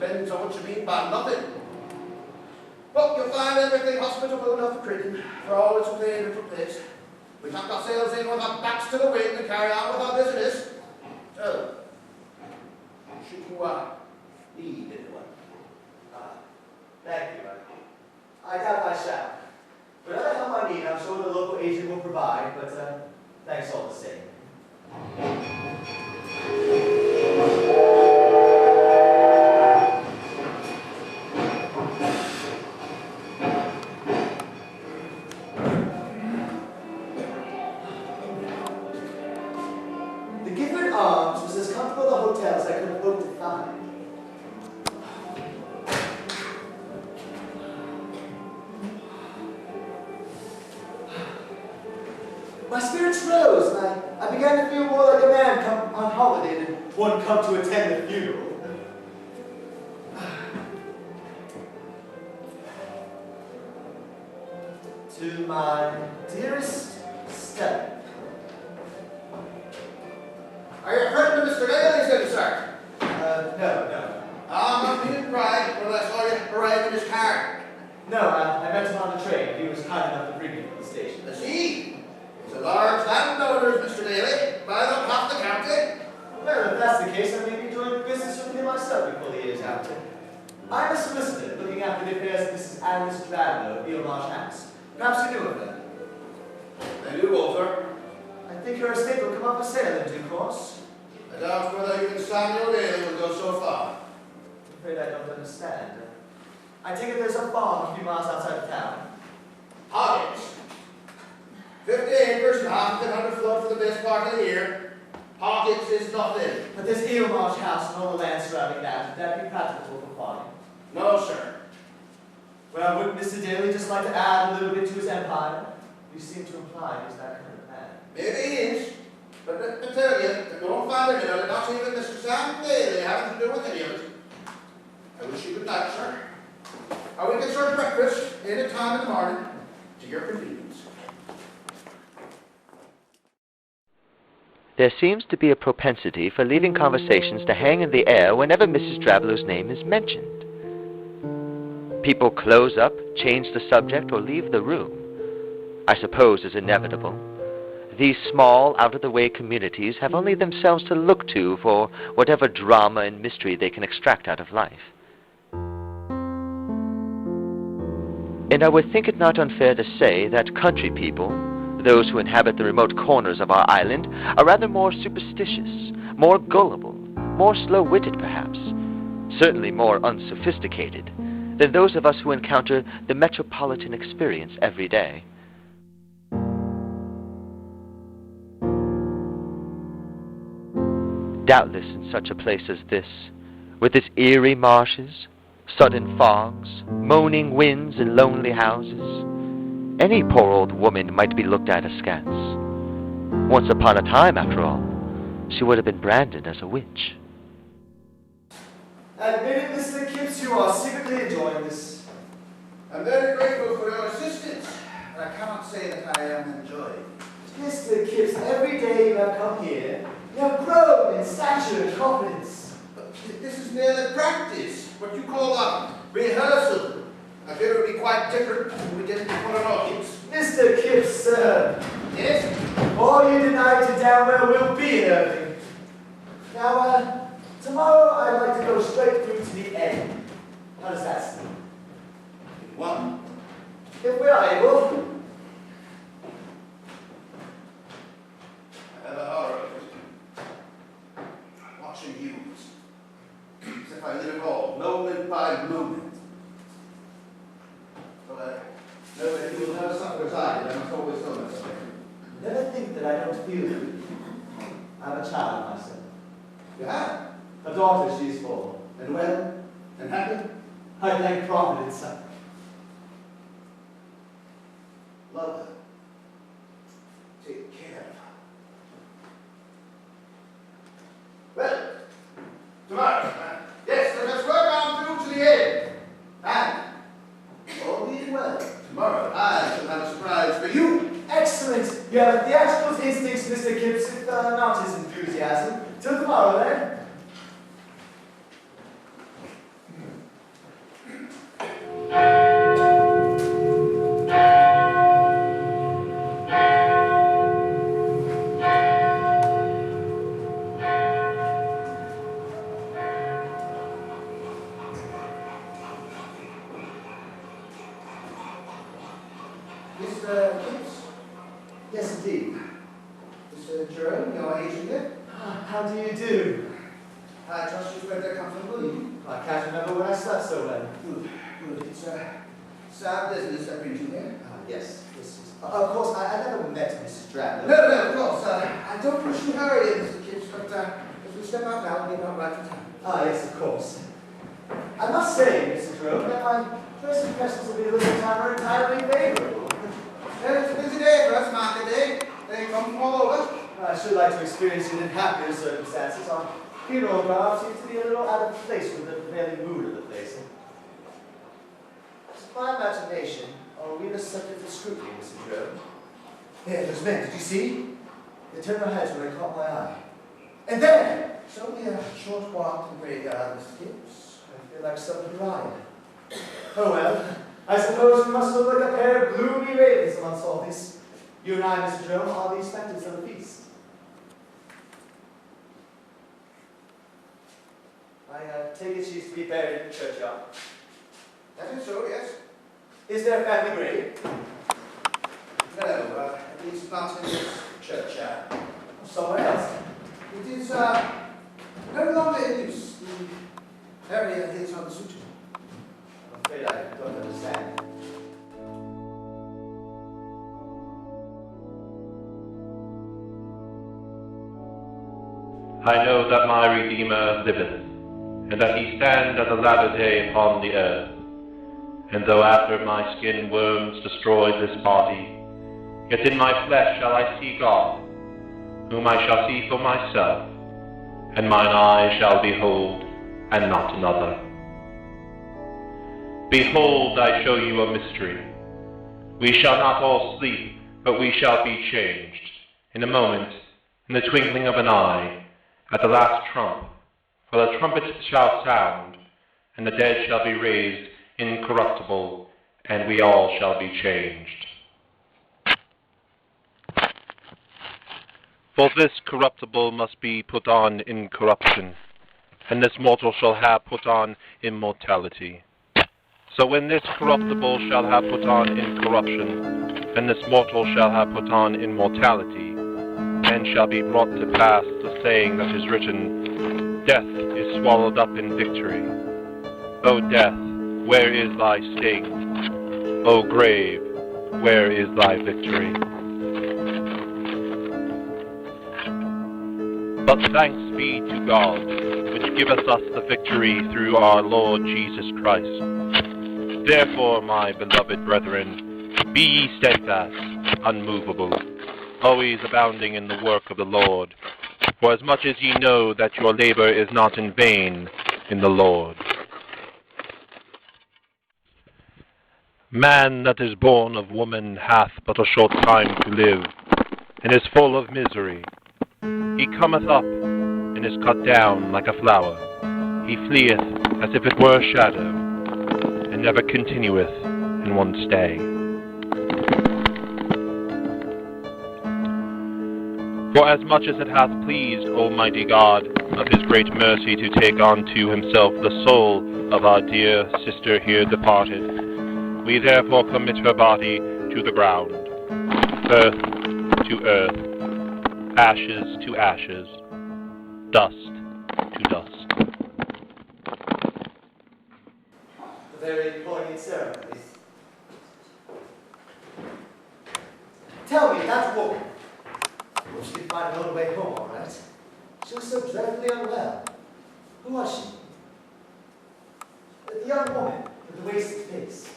depends on what you mean by nothing. But you'll find everything hospitable enough for cricket, for always to play in a different place. We tuck ourselves in with our backs to the wind and carry on with our business. So, should you need anyone? Thank you. I doubt I shall. Whatever help I need, I'm sure the local agent will provide, but thanks all the same. The Gifford Arms was as comfortable a hotel as I could have hoped to find. My spirits rose, and I began to feel more like a man come on holiday than one come to attend the funeral. To my dearest Stella. Are you a friend of Mr. Daly, said the sir? No. Not being pride, but I saw you arrive in his car. No, I met him on the train. He was kind enough to bring me from the station. I see. He's a large landowner, Mr. Daly. Buy up half the county. Well, if that's the case, I may be doing business with him myself before the year's out. I'm a solicitor looking after the affairs of Mrs. Alice Bradlow of Marsh House. Perhaps you knew of her. I do, Walter. I think your estate will come up for sale in due course. I doubt whether even Samuel Daly will go so far. I'm afraid I don't understand. I take it there's a farm a few miles outside of town. Hoggins. 50 acres and half an underflood for the best part of the year. Hoggins is nothing. But there's Marsh House and all the land surrounding that. Would that be practical for farming? No, sir. Well, wouldn't Mr. Daly just like to add a little bit to his empire? You seem to imply he's that kind of man. Maybe he is. But let me tell you, that no father here, not even Mr. Sam Daly, having to do with any of it. I wish you good night, sir. Or we can serve breakfast any time in the morning to your convenience. There seems to be a propensity for leaving conversations to hang in the air whenever Mrs. Drabblow's name is mentioned. People close up, change the subject, or leave the room. I suppose is inevitable. These small, out-of-the-way communities have only themselves to look to for whatever drama and mystery they can extract out of life. And I would think it not unfair to say that country people, those who inhabit the remote corners of our island, are rather more superstitious, more gullible, more slow-witted perhaps, certainly more unsophisticated, than those of us who encounter the metropolitan experience every day. Doubtless in such a place as this, with its eerie marshes, sudden fogs, moaning winds, and lonely houses, any poor old woman might be looked at askance. Once upon a time, after all, she would have been branded as a witch. Admit it, Mr. Kipps, you are secretly enjoying this. I'm very grateful for your assistance, but I cannot say that I am enjoying. Mr. Kipps, every day you have come here, you have grown in stature and confidence. But this is merely practice, what you call a rehearsal. I fear it will be quite different when we get into one of our kids. Mr. Kipps, sir. Yes? All you denied to damn well will be in Irving. Now, tomorrow I'd like to go straight through to the end. How does that seem? What? If we are able. I have a horror of it. Watching you. As if I live it all, moment by moment. But no, if you will never suffer as I did, I must always know myself. Never think that I don't feel you. I have a child myself. You have? A daughter, she is 4. And well? And happy? I thank Providence, son. Love her. Take care of her. Well, tomorrow. Yes, let us work on through to the end. And, all being well, tomorrow I shall have a surprise for you. Excellent. You have theatrical instincts, Mr. Kipps, if not his enthusiasm. Till tomorrow, then. Mr. Gibbs? Yes, indeed. Mr. Jerome, your agent here? How do you do? I trust you've read their comfortable evening. I can't remember when I slept so well. Good. It's a sad business that brings you here. Yes. Of course, I never met Mrs. Drabner. No, of course. I don't wish to hurry in, Mr. Gibbs, but if we step out now, we'll be about right for time. Yes, of course. I must say, Mr. Jerome, that my first impressions of the little town are entirely favorable. Well, it's a busy day for us, market day. They come from all over. I should like to experience it in happier circumstances. Our funeral garb seems to be a little out of place with the prevailing mood of the place. To my imagination, are we the subject of scrutiny, Mr. Jerome? Here, those men, did you see? They turned their heads when they caught my eye. And then, It's only a short walk to the graveyard, Mr. Gibbs. I feel like some bride. Oh well, I suppose we must look like a pair of gloomy ravens amongst all this. You and I, Mr. Jerome, are the spectators of the feast. I take it she used to be buried in the churchyard. That is so, yes. Is there a family grave? No, at least not in this churchyard. Somewhere else? It is no longer in use. The area is unsuitable. I'm afraid I don't understand. I know that my Redeemer liveth, and that he stand at the latter day upon the earth. And though after my skin worms destroy this body, yet in my flesh shall I see God, whom I shall see for myself, and mine eye shall behold, and not another. Behold, I show you a mystery. We shall not all sleep, but we shall be changed, in a moment, in the twinkling of an eye, at the last trump. For the trumpet shall sound, and the dead shall be raised incorruptible, and we all shall be changed. For this corruptible must be put on incorruption, and this mortal shall have put on immortality. So when this corruptible shall have put on incorruption, and this mortal shall have put on immortality, then shall be brought to pass the saying that is written, Death is swallowed up in victory. O death, where is thy sting? O grave, where is thy victory? But thanks be to God, which giveth us the victory through our Lord Jesus Christ. Therefore, my beloved brethren, be ye steadfast, unmovable, always abounding in the work of the Lord, for as much as ye know that your labor is not in vain in the Lord. Man that is born of woman hath but a short time to live, and is full of misery. He cometh up, and is cut down like a flower. He fleeth as if it were a shadow, and never continueth in one stay. For as much as it hath pleased Almighty God of his great mercy to take unto himself the soul of our dear sister here departed, we therefore commit her body to the ground, earth to earth, ashes to ashes, dust to dust. A very poignant ceremony. Tell me, that woman. Well, she did find her own way home, all right. She was so dreadfully unwell. Who was she? The young woman with the wasted face.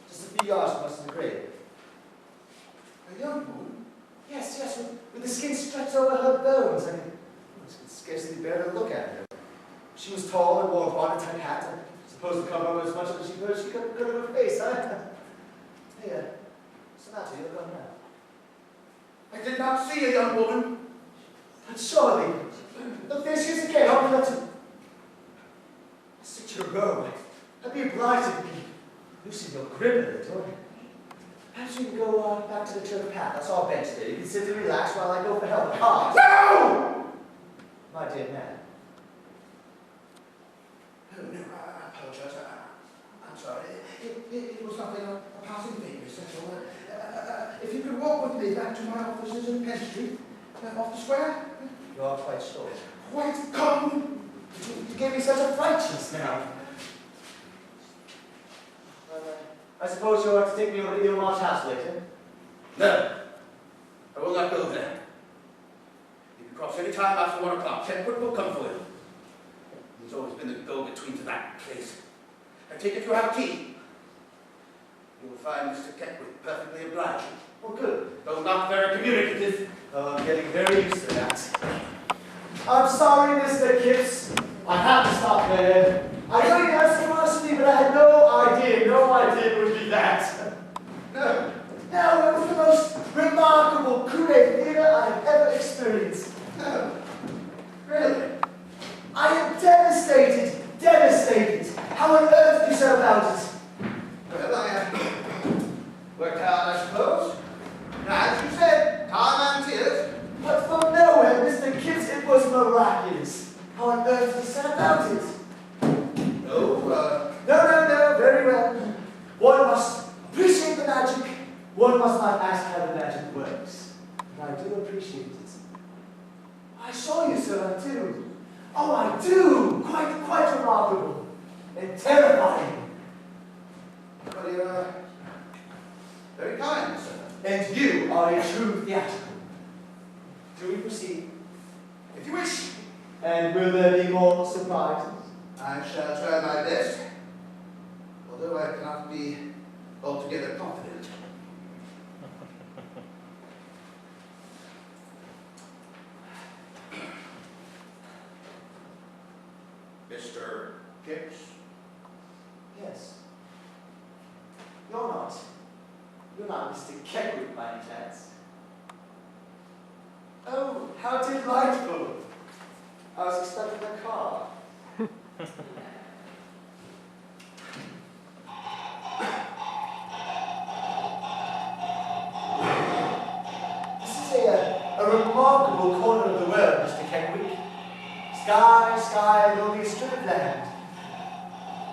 Just a few yards from us in the grave. A young woman? Yes, with the skin stretched over her bones. I could scarcely bear to look at her. She was tall and wore a bonnet-type hat. I suppose to cover up as much as she could of her face, huh? Hey, Sonata, you're going now. I did not see a young woman. But surely, look, there she is again, open up to... Such a row. I'd be obliged to be loosen your grip a little. Perhaps we can go back to the church path. That's our bench there. You can sit and relax while I go for help. Cards. No! My dear man. No, I apologize. I'm sorry. It was nothing, a passing thing, Mr. Fuller. If you could walk with me back to my offices in Penn Street, off the square. You are quite sure. Quite calm. You gave me such a fright just now. I suppose you'll have to take me over to your Marsh house later. No, I will not go there. If you cross any time after 1 o'clock, Chedwood will come for you. He's always been the go-between to that place. I take it you have a key. You will find Mr. Chedwood perfectly obliging. Oh, good. Though not very communicative. Oh, I'm getting very used to that. I'm sorry, Mr. Kipps. I have to stop there. I know you have some words for me, but I had no idea it would be that. No. No, it was the most remarkable creative theater I have ever experienced. No. Really? I am devastated. How on earth did you set about it? Well, I worked hard, I suppose. Now, as you said, time and tears. But from nowhere, Mr. Kipps, it was miraculous. How on earth did you set about it? No, very well. One must appreciate the magic. One must not ask how the magic works. But I do appreciate it. I saw you, sir, I do. Oh, I do! Quite remarkable. And terrifying. Well, you're very kind, sir. And you are a true theatrical. Do we proceed? If you wish. And will there be more surprises? I shall try my best, although I cannot be altogether confident. Mr. Kipps? Yes. You're not Mr. Chedwood by any chance. Oh, how delightful. I was expecting a car. This is a remarkable corner of the world, Mr. Chedwood. Sky, and only a strip of land.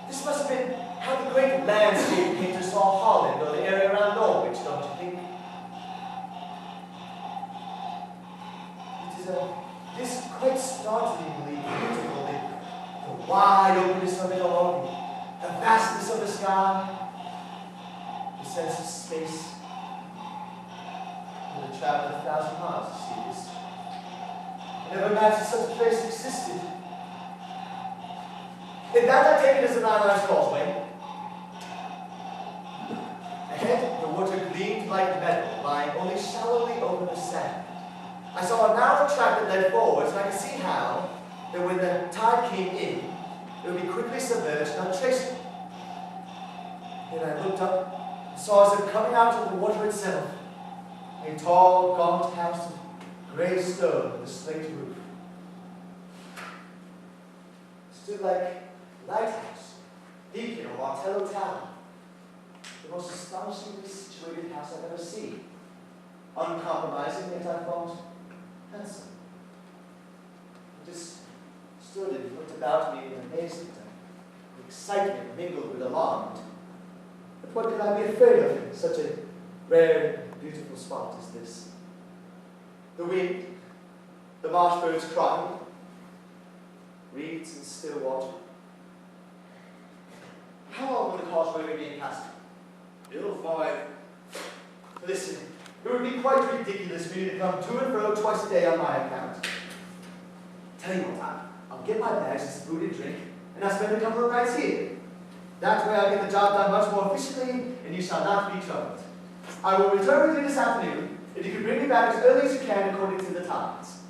This must have been how the great landscape painters saw Holland or the area around Norwich, don't you think? It is quite startlingly beautiful, the wide openness of it all, the vastness of the sky, the sense of space. I would have traveled 1,000 miles to see this. I never imagined such a place existed. In that I take it as a 9-line causeway. Ahead, the water gleamed like metal, lying only shallowly over the sand. I saw a narrow track that led forwards, and I could see how, that when the tide came in, it would be quickly submerged and untraceable. Then I looked up and saw as if coming out of the water itself, a tall, gaunt house of grey stone with a slate roof. It stood like a lighthouse, beacon, or Martello Tower. The most astonishingly situated house I've ever seen. Uncompromising, yet I thought handsome. I just stood and looked about me in amazement and excitement mingled with alarm. But what could I be afraid of in such a rare and beautiful spot as this? The wind, the marsh birds crying, reeds and still water. How long will the causeway remain impassable? Bill 5. Listen, it would be quite ridiculous for you to come to and fro twice a day on my account. Tell you what, I'll get my bags and some food and drink, and I'll spend a couple of nights here. That way I'll get the job done much more efficiently, and you shall not be troubled. I will return with you this afternoon, if you can bring me back as early as you can according to the times.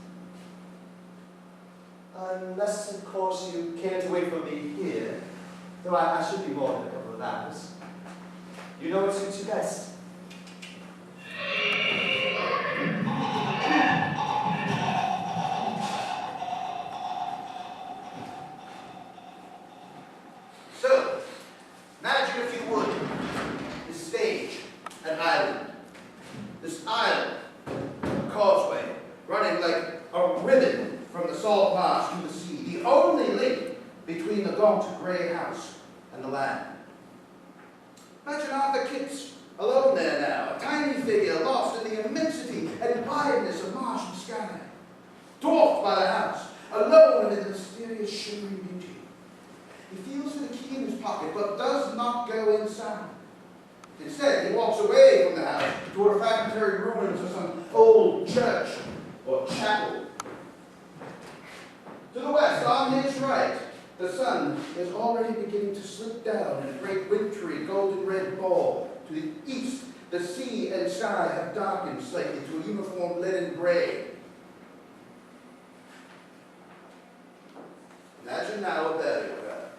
Unless, of course, you care to wait for me here, though I should be more than a couple of hours. You know what suits you best. So, imagine if you would, this stage, an island. This island, a causeway, running like a ribbon from the salt marsh to the sea, the only link between the gaunt grey house and the land. Imagine Arthur Kipps Alone there now, a tiny figure lost in the immensity and wideness of marsh and sky. Dwarfed by the house, alone amid the mysterious shimmering beauty. He feels for the key in his pocket, but does not go inside. Instead, he walks away from the house toward fragmentary ruins of some old church or chapel. To the west, on his right, the sun is already beginning to slip down in a great wintry golden red ball. To the east, the sea and sky have darkened slightly to a uniform leaden gray. Imagine now a burial ground.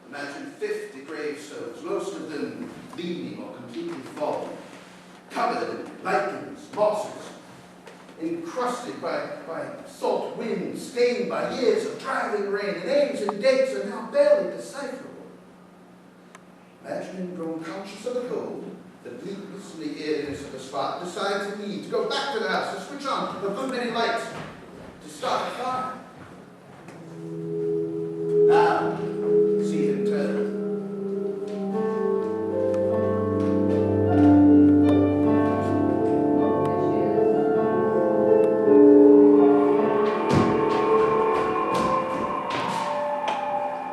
Imagine 50 gravestones, most of them leaning or completely fallen, covered in lichens, mosses, encrusted by salt winds, stained by years of driving rain, and names and dates are now barely decipherable. Imagine him grown conscious of the cold, the bleakness and the eeriness of the spot, decide to leave, to go back to the house, to switch on a good many lights, to start a fire. Now, see him turn.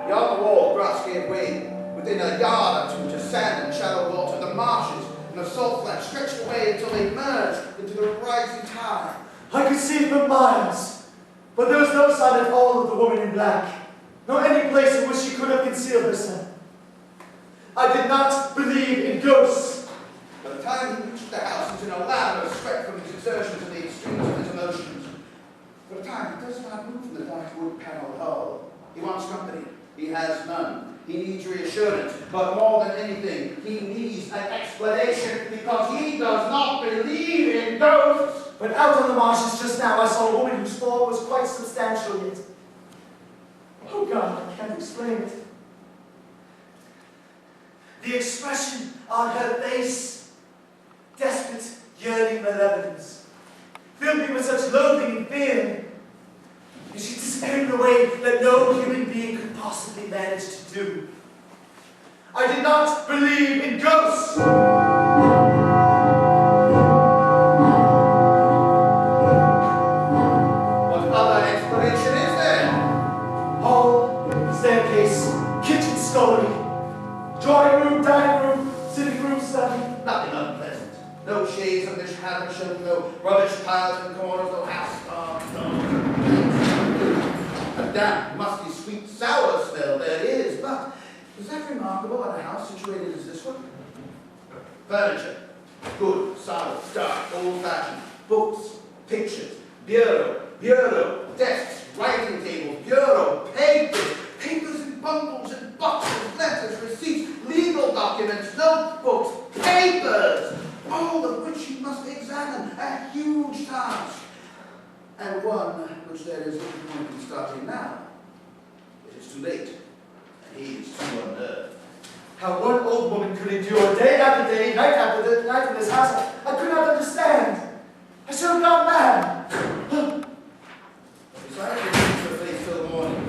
Beyond the wall, grass gave way. Within a yard or two to sand and shallow water, the marshes and the salt flats stretched away until they merged into the rising tide. I could see it for miles, but there was no sign at all of the woman in black, nor any place in which she could have concealed herself. I did not believe in ghosts. By the time he reached the house, he's in a lather of sweat from his exertions and the extremes of his emotions. For a time, he does not move from the dark wood paneled hall. He wants company. He has none. He needs reassurance, but more than anything, he needs an explanation because he does not believe in ghosts. But out on the marshes just now, I saw a woman whose form was quite substantial yet. Oh God, I can't explain it. The expression on her face, desperate, yearning malevolence, filled me with such loathing and fear. And she disappeared in a way that no human being could possibly manage to do. I did not believe in ghosts. What other explanation is there? Hall, staircase, kitchen scullery, drawing room, dining room, sitting room, study. Nothing unpleasant. No shades on this habit, no rubbish piles in corners, no house stars, no. A damp, musty, sweet, sour smell there is, but is that remarkable in a house situated as this one? Furniture, good, solid, dark, old-fashioned, books, pictures, bureau, desks, writing tables, bureau, papers in bundles and boxes, letters, receipts, legal documents, notebooks, papers, all of which he must examine, a huge task. And one which there is little point in starting now. It is too late, and he is too unnerved. How one old woman could endure day after day, night after night in this house, I could not understand. I should have gone mad. Besides, he keeps her face till the morning.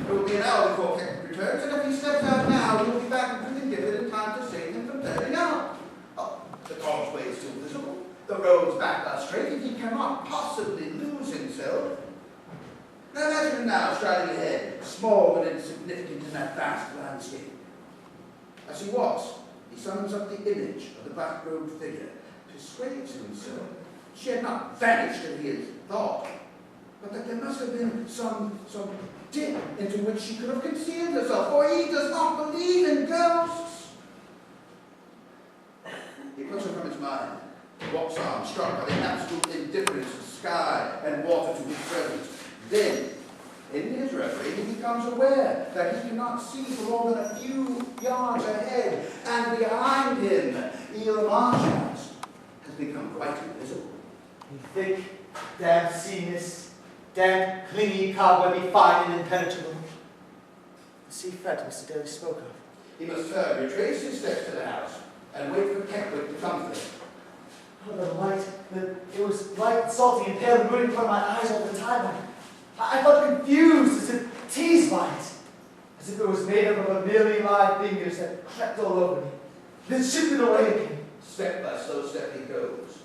It will be an hour before Captain returns, and if he steps out now, he will be back and within given in time to save him from turning out. Oh, the causeway is still visible. The roads back are straight, and he cannot possibly lose himself. Now imagine him now striding ahead, small and insignificant in that vast landscape. As he walks, he summons up the image of the black-robed figure, persuades himself she had not vanished as he had thought, but that there must have been some dip into which she could have concealed herself, for he does not believe in ghosts. He puts her from his mind. Walks on, struck by the absolute indifference of sky and water to his presence. Then, in his reverie, he becomes aware that he cannot see for more than a few yards ahead, and behind him, the Marsh house has become quite invisible. The thick, damp sea mist, damp, clingy, cobwebby, fine and impenetrable. The sea fret Mr. Daly spoke of. He must turn, retrace his steps to the house, and wait for Keckwick to come for him. Oh, the light, it was light and salty and pale and moving before my eyes all the time. I felt confused, as if teased by it, as if it was made up of a million live fingers that crept all over me. then shifted away again. Step by slow step he goes,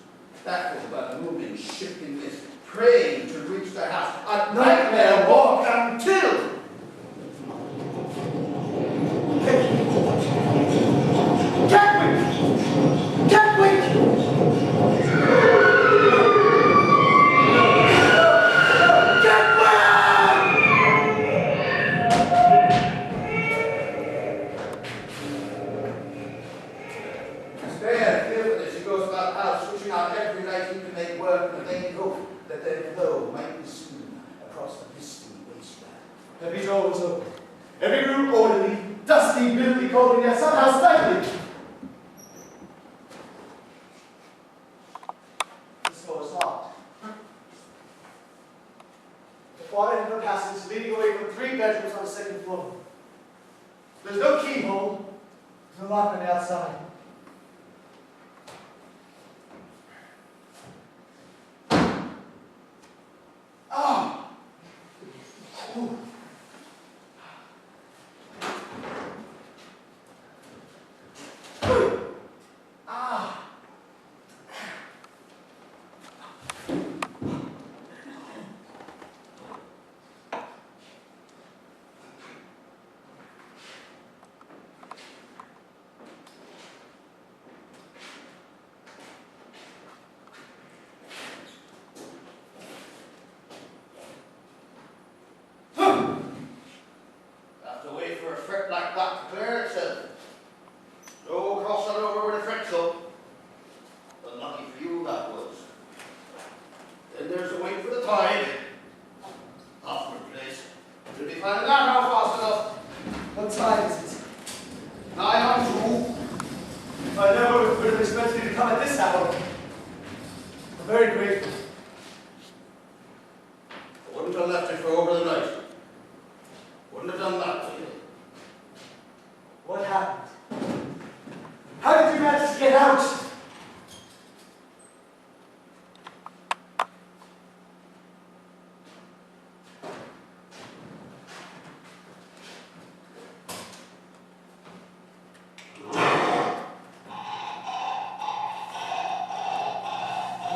baffled by the moving, shifting mist, praying to reach the house. A nightmare walk until... Catwick! Catwick! Every door was open. Every room orderly, dusty, bitterly cold, and yet somehow stifling. This door is locked. The far end of the passage leading away from 3 bedrooms on the 2nd floor. There's no keyhole. There's no lock on the outside. Ah! Ooh.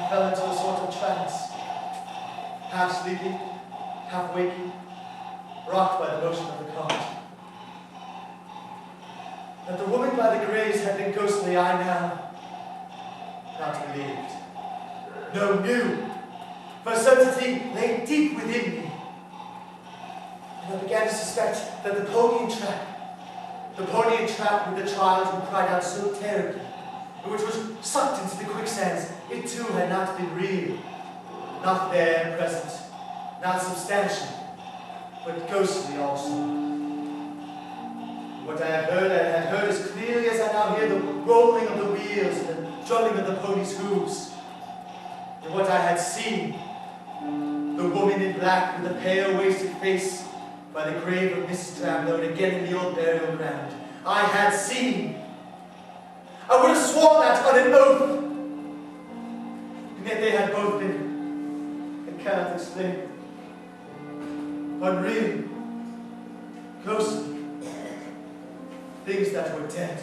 Fell into a sort of trance, half sleeping, half waking, rocked by the motion of the cart. That the woman by the graves had been ghostly, I now not believed. No, knew, for certainty lay deep within me. And I began to suspect that the pony in trap with the child who cried out so terribly, which was sucked into the quicksands, it too had not been real, not there and present, not substantial, but ghostly also. What I had heard as clearly as I now hear the rolling of the wheels and the drumming of the pony's hooves. And what I had seen, the woman in black with the pale wasted face by the grave of Mrs. Tramlow and again in the old burial ground. I had seen. I would have sworn that on an oath. And yet they had both been, I cannot explain, unreal, ghostly, things that were dead.